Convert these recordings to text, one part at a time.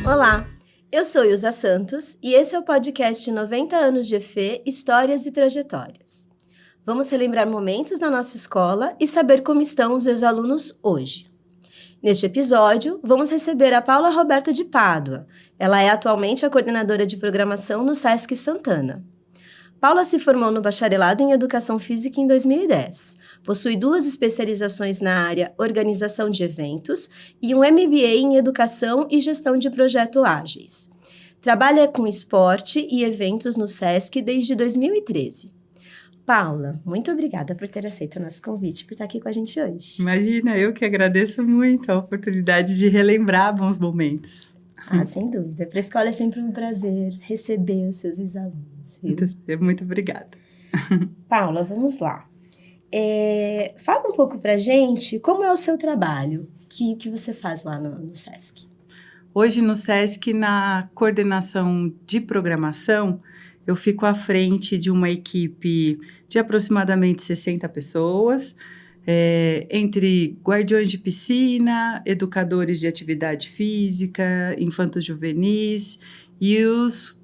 Olá, eu sou Ilza Santos e esse é o podcast 90 anos de EFE, Histórias e Trajetórias. Vamos relembrar momentos na nossa escola e saber como estão os ex-alunos hoje. Neste episódio, vamos receber a Paula Roberta de Pádua. Ela é atualmente a coordenadora de programação no SESC Santana. Paula se formou no bacharelado em Educação Física em 2010. Possui 2 especializações na área Organização de Eventos e um MBA em Educação e Gestão de Projetos Ágeis. Trabalha com esporte e eventos no SESC desde 2013. Paula, muito obrigada por ter aceito o nosso convite, por estar aqui com a gente hoje. Imagina, eu que agradeço muito a oportunidade de relembrar bons momentos. Sem dúvida. Para a escola é sempre um prazer receber os seus ex-alunos, viu? Muito obrigada. Paula, vamos lá. Fala um pouco para a gente como é o seu trabalho, que você faz lá no SESC. Hoje no SESC, na coordenação de programação, eu fico à frente de uma equipe de aproximadamente 60 pessoas, entre guardiões de piscina, educadores de atividade física, infanto-juvenis e os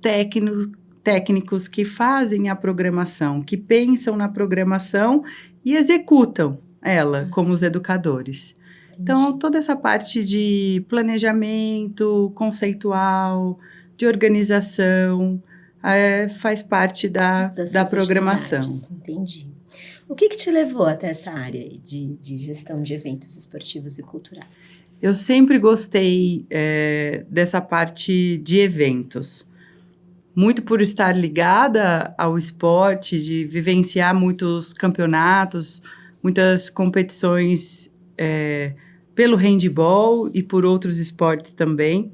técnicos que fazem a programação, que pensam na programação e executam ela como os educadores. Entendi. Então, toda essa parte de planejamento conceitual, de organização, faz parte da programação. Entendi. O que te levou até essa área de gestão de eventos esportivos e culturais? Eu sempre gostei dessa parte de eventos. Muito por estar ligada ao esporte, de vivenciar muitos campeonatos, muitas competições pelo handebol e por outros esportes também.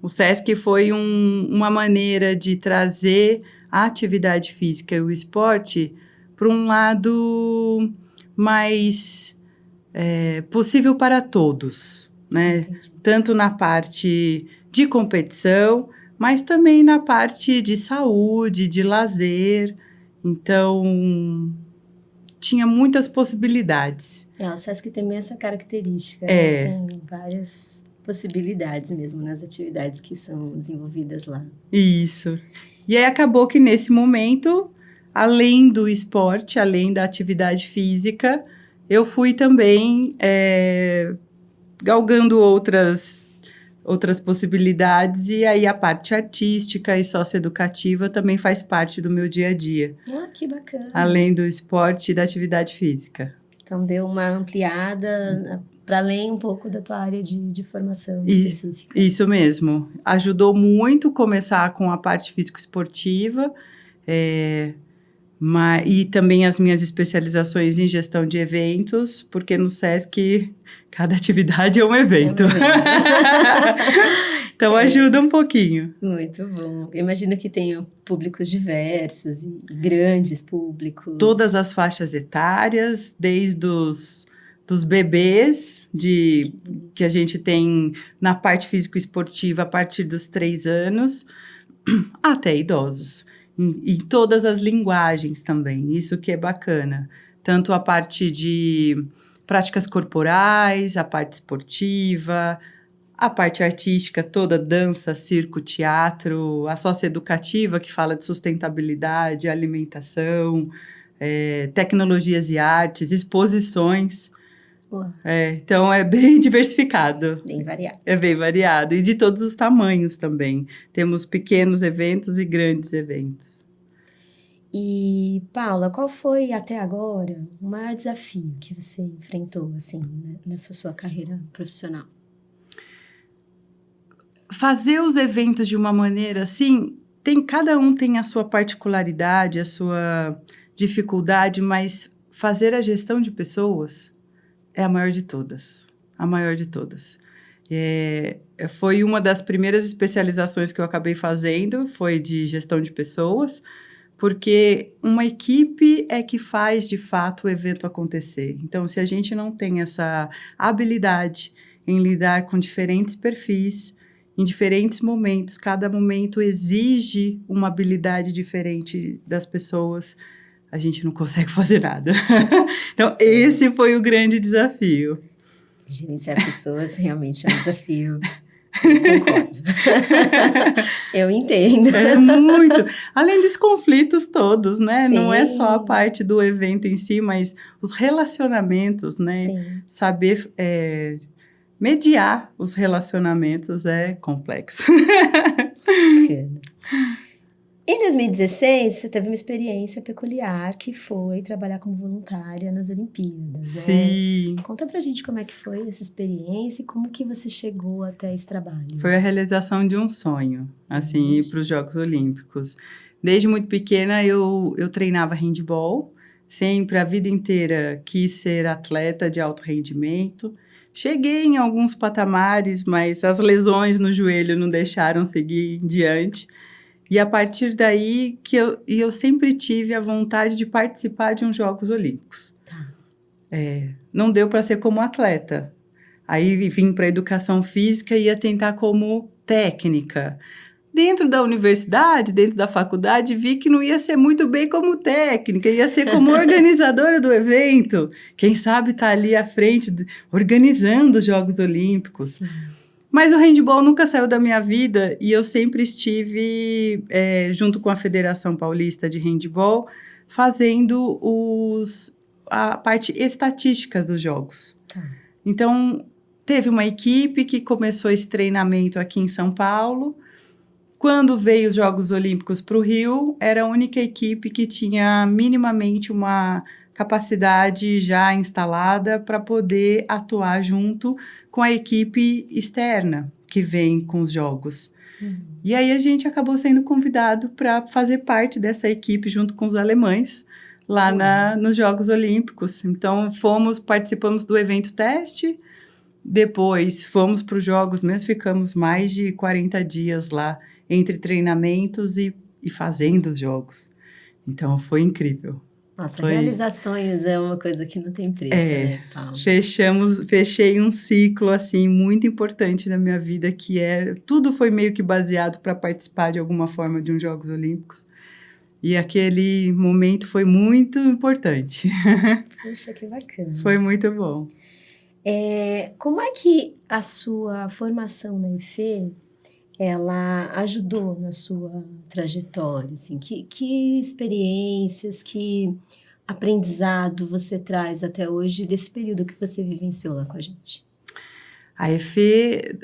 O SESC foi uma maneira de trazer a atividade física e o esporte para um lado mais possível para todos, né? Entendi. Tanto na parte de competição, mas também na parte de saúde, de lazer. Então, tinha muitas possibilidades. O SESC tem essa característica, né? Tem várias possibilidades mesmo nas atividades que são desenvolvidas lá. Isso. E aí acabou que nesse momento, além do esporte, além da atividade física, eu fui também galgando outras possibilidades, e aí a parte artística e socioeducativa também faz parte do meu dia a dia. Ah, que bacana. Além do esporte e da atividade física. Então, deu uma ampliada para além um pouco da tua área de formação específica. Isso mesmo. Ajudou muito começar com a parte físico-esportiva, e também as minhas especializações em gestão de eventos, porque no SESC cada atividade é um evento. Então ajuda um pouquinho. Muito bom. Eu imagino que tenham públicos diversos e grandes públicos. Todas as faixas etárias, desde dos bebês, que a gente tem na parte físico-esportiva a partir dos 3 anos, até idosos. Em todas as linguagens também, isso que é bacana. Tanto a parte de práticas corporais, a parte esportiva, a parte artística toda, dança, circo, teatro, a socioeducativa que fala de sustentabilidade, alimentação, tecnologias e artes, exposições. Então, é bem diversificado. Bem variado. É bem variado. E de todos os tamanhos também. Temos pequenos eventos e grandes eventos. E, Paula, qual foi, até agora, o maior desafio que você enfrentou, assim, nessa sua carreira profissional? Fazer os eventos de uma maneira assim, cada um tem a sua particularidade, a sua dificuldade, mas fazer a gestão de pessoas é a maior de todas. A maior de todas. Foi uma das primeiras especializações que eu acabei fazendo, foi de gestão de pessoas, porque uma equipe é que faz, de fato, o evento acontecer. Então, se a gente não tem essa habilidade em lidar com diferentes perfis em diferentes momentos. Cada momento exige uma habilidade diferente das pessoas. A gente não consegue fazer nada. Então, esse foi o grande desafio. Gerenciar pessoas realmente é um desafio. Eu concordo. Eu entendo. É muito. Além dos conflitos todos, né? Sim. Não é só a parte do evento em si, mas os relacionamentos, né? Sim. Saber mediar os relacionamentos é complexo. Bacana. Em 2016, você teve uma experiência peculiar, que foi trabalhar como voluntária nas Olimpíadas, Sim. né? Conta pra gente como é que foi essa experiência e como que você chegou até esse trabalho. Foi a realização de um sonho, assim, ir para os Jogos Olímpicos. Desde muito pequena, eu treinava handball, sempre, a vida inteira, quis ser atleta de alto rendimento. Cheguei em alguns patamares, mas as lesões no joelho não deixaram seguir em diante. E a partir daí que eu sempre tive a vontade de participar de uns Jogos Olímpicos. Tá. Não deu para ser como atleta. Aí vim para a educação física e ia tentar como técnica. Dentro da universidade, dentro da faculdade, vi que não ia ser muito bem como técnica, ia ser como organizadora do evento. Quem sabe tá ali à frente, organizando os Jogos Olímpicos. Sim. Mas o handball nunca saiu da minha vida e eu sempre estive, junto com a Federação Paulista de Handball, fazendo a parte estatística dos jogos. Tá. Então, teve uma equipe que começou esse treinamento aqui em São Paulo. Quando veio os Jogos Olímpicos para o Rio, era a única equipe que tinha minimamente uma capacidade já instalada para poder atuar junto com a equipe externa que vem com os Jogos. E aí a gente acabou sendo convidado para fazer parte dessa equipe junto com os alemães lá nos Jogos Olímpicos. Então, participamos do evento teste, depois fomos para os Jogos mesmo, ficamos mais de 40 dias lá, entre treinamentos e fazendo os Jogos. Então, foi incrível. Nossa, realizar sonhos é uma coisa que não tem preço, né, Paulo? Fechei um ciclo, assim, muito importante na minha vida, que tudo foi meio que baseado para participar de alguma forma de uns Jogos Olímpicos. E aquele momento foi muito importante. Poxa, que bacana. Foi muito bom. Como é que a sua formação na EFE, ela ajudou na sua trajetória? Assim, que experiências, que aprendizado você traz até hoje desse período que você vivenciou lá com a gente? A EFE,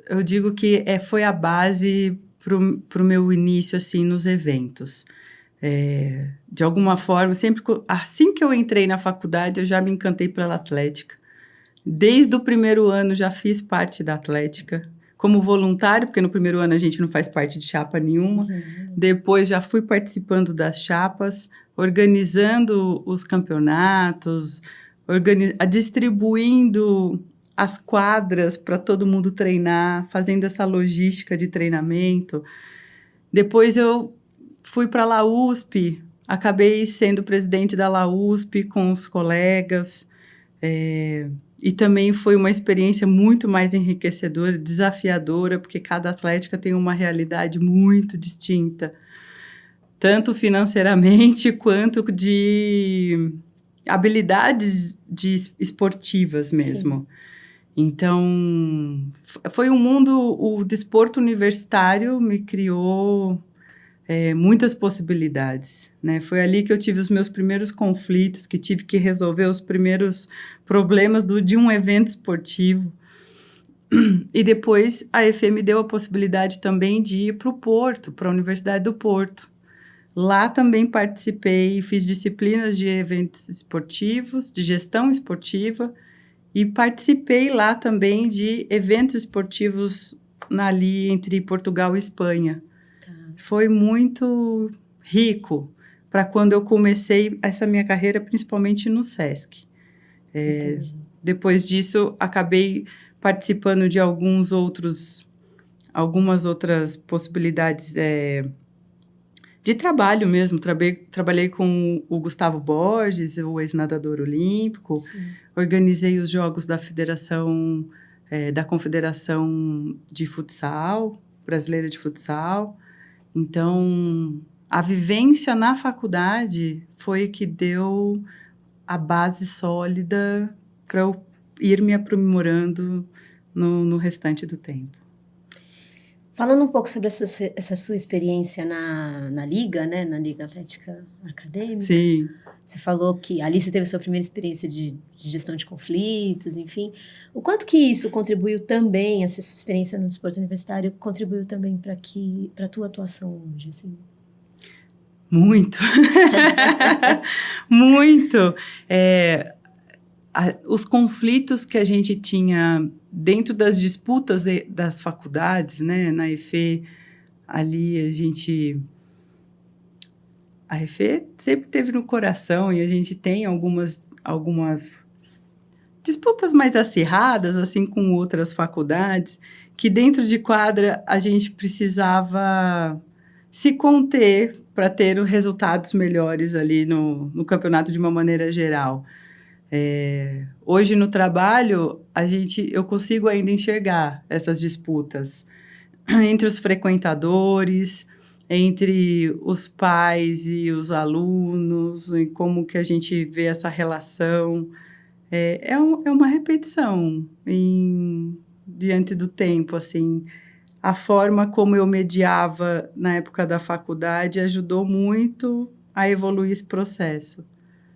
eu digo que foi a base para o meu início assim, nos eventos. De alguma forma, assim que eu entrei na faculdade, eu já me encantei pela atlética. Desde o primeiro ano já fiz parte da atlética, como voluntário, porque no primeiro ano a gente não faz parte de chapa nenhuma. Depois já fui participando das chapas, organizando os campeonatos, distribuindo as quadras para todo mundo treinar, fazendo essa logística de treinamento. Depois eu fui para a LAUSP, acabei sendo presidente da LAUSP com os colegas, e também foi uma experiência muito mais enriquecedora, desafiadora, porque cada atlética tem uma realidade muito distinta, tanto financeiramente quanto de habilidades esportivas mesmo. Sim. Então, foi um mundo, o desporto universitário me criou muitas possibilidades, né? Foi ali que eu tive os meus primeiros conflitos, que tive que resolver os primeiros problemas de um evento esportivo. E depois a EFE me deu a possibilidade também de ir para o Porto, para a Universidade do Porto. Lá também participei, fiz disciplinas de eventos esportivos, de gestão esportiva, e participei lá também de eventos esportivos ali entre Portugal e Espanha. Foi muito rico para quando eu comecei essa minha carreira, principalmente no SESC. Depois disso, acabei participando de algumas outras possibilidades de trabalho mesmo. Trabalhei com o Gustavo Borges, o ex-nadador olímpico. Sim. Organizei os Jogos da Federação da Confederação de Futsal, Brasileira de Futsal. Então, a vivência na faculdade foi que deu a base sólida para eu ir me aprimorando no restante do tempo. Falando um pouco sobre essa sua experiência na Liga, né? Na Liga Atlética Acadêmica. Sim. Você falou que ali você teve sua primeira experiência de gestão de conflitos, enfim. O quanto que isso contribuiu também, essa sua experiência no desporto universitário, contribuiu também para a tua atuação hoje, assim? Muito. Muito. Os conflitos que a gente tinha dentro das disputas das faculdades, né? Na EFE, ali a EFE sempre teve no coração e a gente tem algumas disputas mais acirradas, assim, com outras faculdades, que dentro de quadra a gente precisava se conter para ter resultados melhores ali no campeonato de uma maneira geral. Hoje no trabalho, eu consigo ainda enxergar essas disputas entre os frequentadores, entre os pais e os alunos, e como que a gente vê essa relação. É uma repetição diante do tempo, assim. A forma como eu mediava na época da faculdade ajudou muito a evoluir esse processo.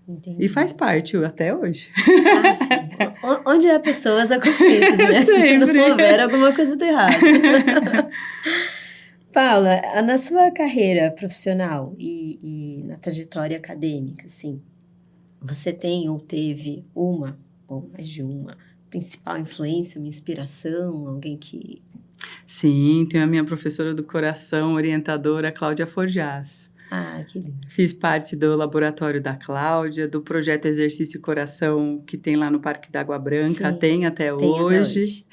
Entendi. E faz parte até hoje. Ah, sim. Então, onde há pessoas, há conflitos, né? Se não houver, alguma coisa está errada. Paula, na sua carreira profissional e na trajetória acadêmica, assim, você tem ou teve uma, ou mais de uma, principal influência, uma inspiração, alguém que... Sim, tenho a minha professora do coração, orientadora, Cláudia Forjás. Ah, que lindo. Fiz parte do laboratório da Cláudia, do projeto Exercício Coração, que tem lá no Parque da Água Branca, Sim, tem até hoje.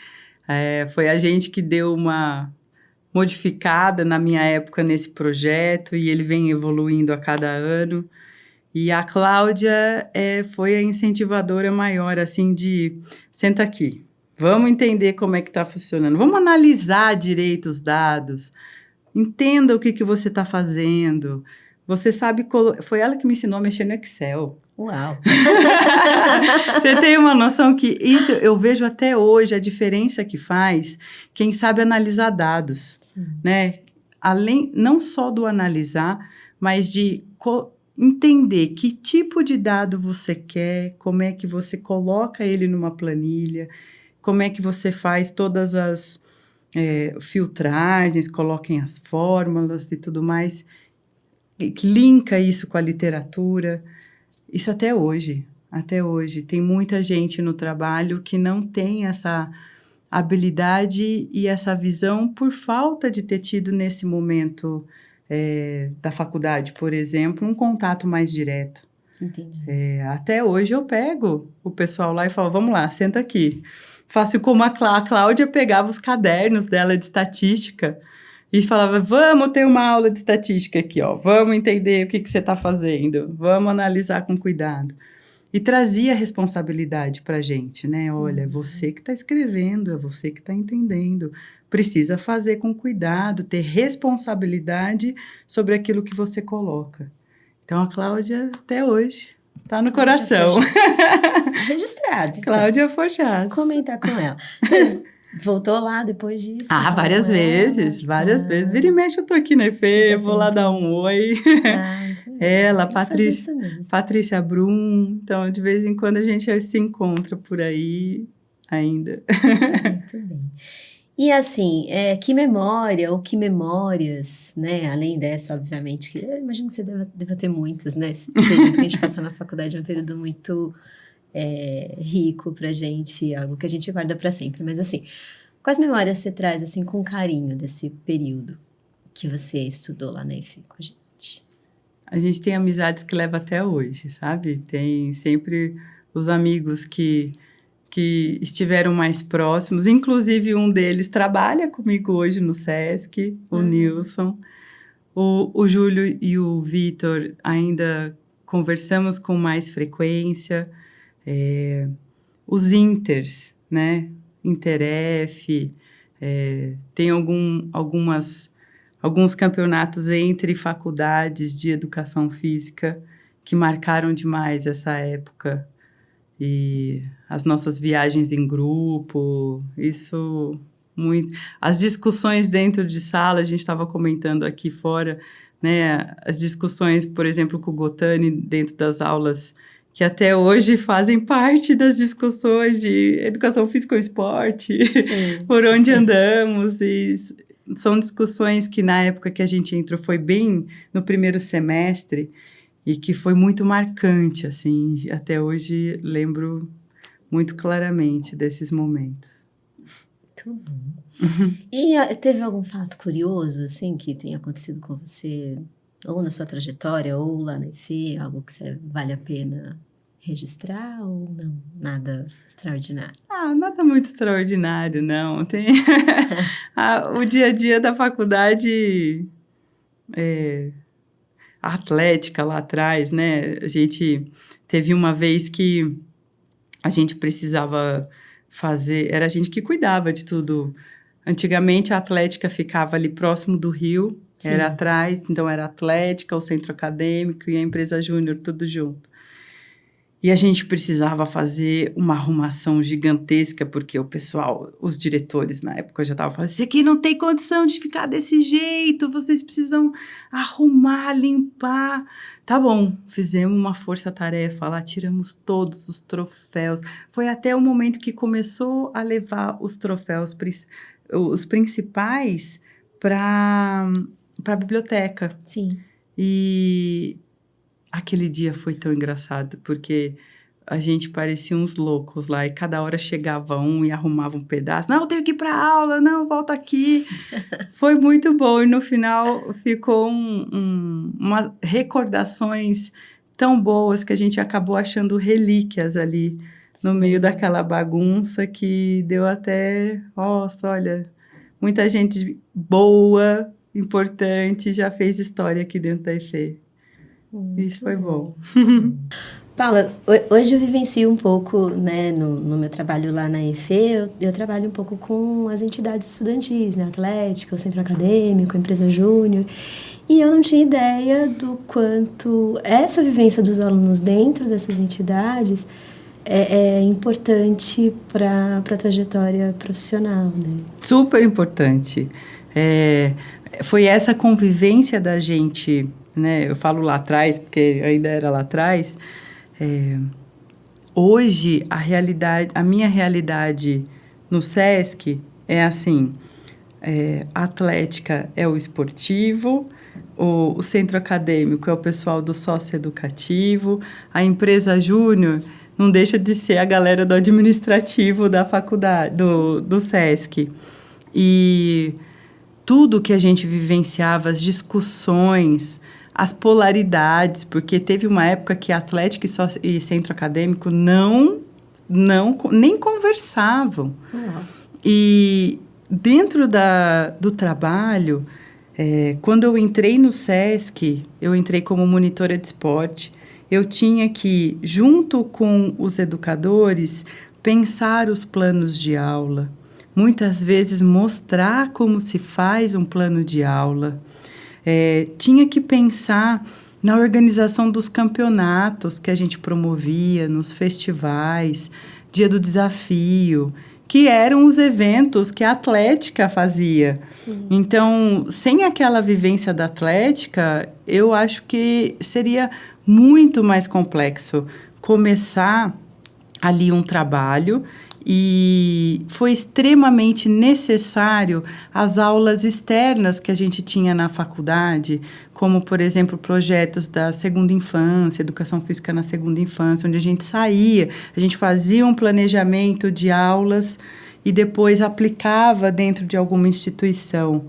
Foi a gente que deu uma modificada na minha época nesse projeto, e ele vem evoluindo a cada ano. E a Cláudia foi a incentivadora maior, assim, de senta aqui, vamos entender como é que está funcionando, vamos analisar direito os dados, entenda o que você está fazendo. Você sabe, foi ela que me ensinou a mexer no Excel. Uau! Você tem uma noção que isso eu vejo até hoje, a diferença que faz quem sabe analisar dados, né? Além, não só do analisar, mas de entender que tipo de dado você quer, como é que você coloca ele numa planilha, como é que você faz todas as filtragens, coloquem as fórmulas e tudo mais, linka isso com a literatura. Isso até hoje. Tem muita gente no trabalho que não tem essa habilidade e essa visão por falta de ter tido nesse momento da faculdade, por exemplo, um contato mais direto. Entendi. Até hoje eu pego o pessoal lá e falo, vamos lá, senta aqui. Faço como a Cláudia pegava os cadernos dela de estatística e falava, vamos ter uma aula de estatística aqui, ó, vamos entender o que você está fazendo, vamos analisar com cuidado. E trazia responsabilidade para a gente, né? Olha, é você que está escrevendo, é você que está entendendo. Precisa fazer com cuidado, ter responsabilidade sobre aquilo que você coloca. Então, a Cláudia, até hoje, está no coração. Registrado. Então. Cláudia Forjás. Comentar com ela. Você voltou lá depois disso? Várias vezes. Vira e mexe, eu tô aqui na EFE, vou lá dar um oi. Ela, Patrícia Brum. Então, de vez em quando a gente se encontra por aí ainda. Muito bem. E assim, que memória ou que memórias, né? Além dessa, obviamente, que eu imagino que você deva ter muitas, né? Esse período que a gente passou na faculdade é um período muito rico pra gente, algo que a gente guarda pra sempre. Mas assim, quais memórias você traz assim com carinho desse período que você estudou lá na EFE com a gente? A gente tem amizades que leva até hoje, sabe? Tem sempre os amigos que estiveram mais próximos, inclusive um deles trabalha comigo hoje no SESC, o Nilson. O Júlio e o Vitor ainda conversamos com mais frequência. Os Inters, né? Interef, tem alguns campeonatos entre faculdades de educação física que marcaram demais essa época. E as nossas viagens em grupo, isso muito. As discussões dentro de sala, a gente estava comentando aqui fora, né? As discussões, por exemplo, com o Gotani dentro das aulas, que até hoje fazem parte das discussões de educação física ou esporte, por onde andamos. E são discussões que na época que a gente entrou foi bem no primeiro semestre, e que foi muito marcante, assim, até hoje lembro muito claramente desses momentos. Muito bom. E teve algum fato curioso, assim, que tenha acontecido com você, ou na sua trajetória, ou lá na EFE, algo que vale a pena registrar, ou não? Nada extraordinário? Nada muito extraordinário, não. Tem o dia a dia da faculdade... A atlética lá atrás, né? A gente teve uma vez que a gente precisava fazer... Era a gente que cuidava de tudo. Antigamente, a atlética ficava ali próximo do rio, era atrás, então era a atlética, o centro acadêmico e a empresa júnior, tudo junto. E a gente precisava fazer uma arrumação gigantesca, porque o pessoal, os diretores na época já estavam falando, isso aqui não tem condição de ficar desse jeito, vocês precisam arrumar, limpar. Tá bom, fizemos uma força-tarefa lá, tiramos todos os troféus. Foi até o momento que começou a levar os troféus, os principais, para a biblioteca. Sim. E... aquele dia foi tão engraçado, porque a gente parecia uns loucos lá, e cada hora chegava um e arrumava um pedaço. Não, eu tenho que ir para a aula, não, volta aqui. Foi muito bom, e no final ficou umas recordações tão boas que a gente acabou achando relíquias ali, no meio daquela bagunça, que deu até, nossa, olha, muita gente boa, importante, já fez história aqui dentro da EFE. Isso foi bom. Paula, hoje eu vivencio um pouco, né, no meu trabalho lá na EFE, eu trabalho um pouco com as entidades estudantis, né, Atlética, o Centro Acadêmico, a Empresa Júnior, e eu não tinha ideia do quanto essa vivência dos alunos dentro dessas entidades é importante para a trajetória profissional, né? Super importante. Foi essa convivência da gente... né? Eu falo lá atrás, porque ainda era lá atrás. Hoje, a minha realidade no SESC é assim, a atlética é o esportivo, o centro acadêmico é o pessoal do socioeducativo, a empresa júnior não deixa de ser a galera do administrativo da faculdade, do SESC. E tudo que a gente vivenciava, as discussões, as polaridades, porque teve uma época que Atlética e Centro Acadêmico nem conversavam. E dentro do trabalho, quando eu entrei no SESC, eu entrei como monitora de esporte, eu tinha que, junto com os educadores, pensar os planos de aula, muitas vezes mostrar como se faz um plano de aula. Tinha que pensar na organização dos campeonatos que a gente promovia, nos festivais, Dia do Desafio, que eram os eventos que a Atlética fazia. Sim. Então, sem aquela vivência da Atlética, eu acho que seria muito mais complexo começar ali um trabalho. E foi extremamente necessário as aulas externas que a gente tinha na faculdade, como, por exemplo, projetos da segunda infância, educação física na segunda infância, onde a gente saía, a gente fazia um planejamento de aulas e depois aplicava dentro de alguma instituição.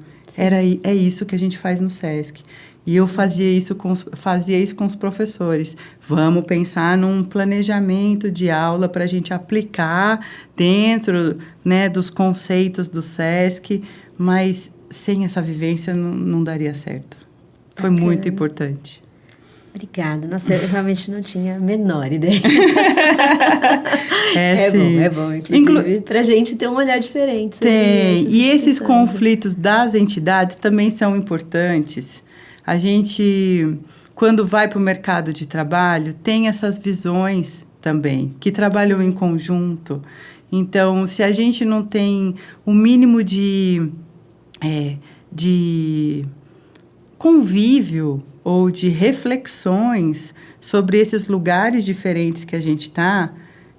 É isso que a gente faz no SESC. E eu fazia isso com os professores. Vamos pensar num planejamento de aula para a gente aplicar dentro, né, dos conceitos do SESC, mas sem essa vivência não daria certo. Foi muito importante. Obrigada. Nossa, eu realmente não tinha a menor ideia. É bom, inclusive, pra gente ter um olhar diferente. Tem, e esses conflitos das entidades também são importantes. A gente, quando vai para o mercado de trabalho, tem essas visões também, que trabalham em conjunto. Então, se a gente não tem o mínimo de convívio ou de reflexões sobre esses lugares diferentes que a gente está,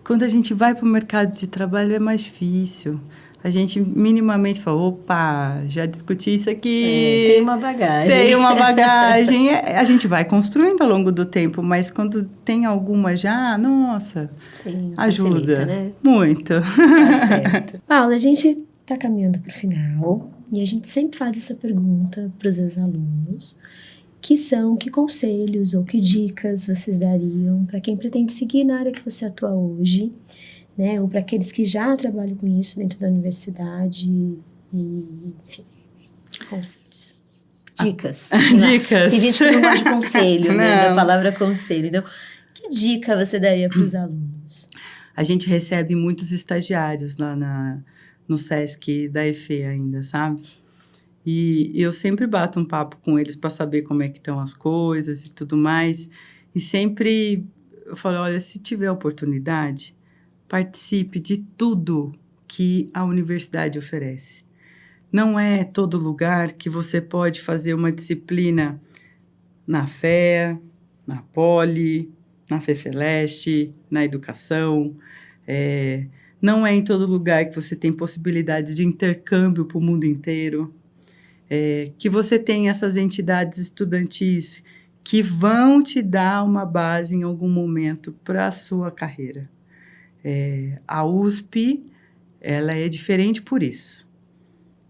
quando a gente vai para o mercado de trabalho é mais difícil. A gente minimamente fala, opa, já discuti isso aqui. Tem uma bagagem. Tem uma bagagem. A gente vai construindo ao longo do tempo, mas quando tem alguma já, nossa, sim, ajuda. Facilita, né? Muito. Tá certo. Paula, a gente está caminhando para o final e a gente sempre faz essa pergunta para os ex-alunos, que conselhos ou que dicas vocês dariam para quem pretende seguir na área que você atua hoje, né? Ou para aqueles que já trabalham com isso dentro da universidade, e, enfim, conselhos. Dicas. Dicas. Tem gente que não gosta de conselho, né? Da palavra conselho. Então, que dica você daria para os alunos? A gente recebe muitos estagiários lá no SESC da EFE ainda, sabe? E eu sempre bato um papo com eles para saber como é que estão as coisas e tudo mais. E sempre eu falo, olha, se tiver oportunidade, participe de tudo que a universidade oferece. Não é todo lugar que você pode fazer uma disciplina na FEA, na Poli, na FEFELESTE, na educação. Não é em todo lugar que você tem possibilidades de intercâmbio para o mundo inteiro. Que você tem essas entidades estudantis que vão te dar uma base em algum momento para a sua carreira. A USP, ela é diferente por isso.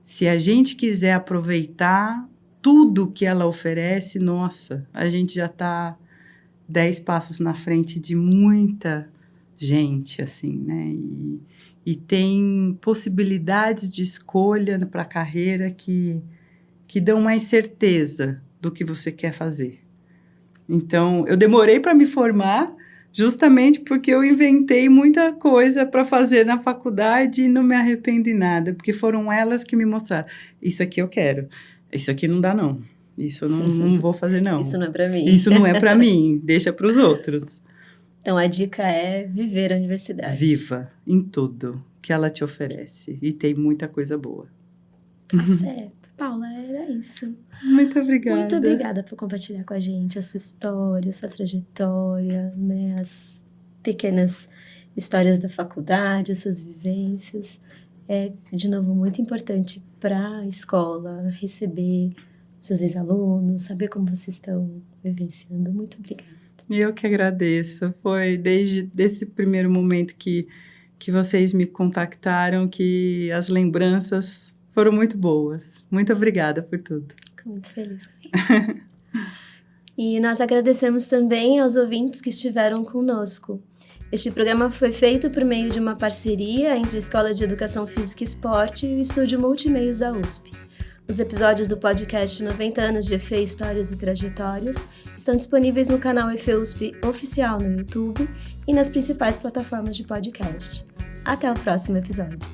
Se a gente quiser aproveitar tudo que ela oferece, nossa, a gente já está 10 passos na frente de muita gente, assim, né? E tem possibilidades de escolha para a carreira que dão mais certeza do que você quer fazer. Então, eu demorei para me formar justamente porque eu inventei muita coisa para fazer na faculdade e não me arrependo de nada, porque foram elas que me mostraram. Isso aqui eu quero, isso aqui não dá não, isso eu não vou fazer não. Isso não é para mim. Isso não é para mim, deixa para os outros. Então, a dica é viver a universidade. Viva em tudo que ela te oferece e tem muita coisa boa. Tá certo. Paula, era isso. Muito obrigada. Muito obrigada por compartilhar com a gente a sua história, a sua trajetória, né? As pequenas histórias da faculdade, as suas vivências. É, de novo, muito importante para a escola receber seus ex-alunos, saber como vocês estão vivenciando. Muito obrigada. Eu que agradeço. Foi desde esse primeiro momento que vocês me contactaram que as lembranças foram muito boas. Muito obrigada por tudo. Fico muito feliz com isso. E nós agradecemos também aos ouvintes que estiveram conosco. Este programa foi feito por meio de uma parceria entre a Escola de Educação Física e Esporte e o Estúdio Multimeios da USP. Os episódios do podcast 90 anos de EFE, Histórias e Trajetórias estão disponíveis no canal EFE USP Oficial no YouTube e nas principais plataformas de podcast. Até o próximo episódio.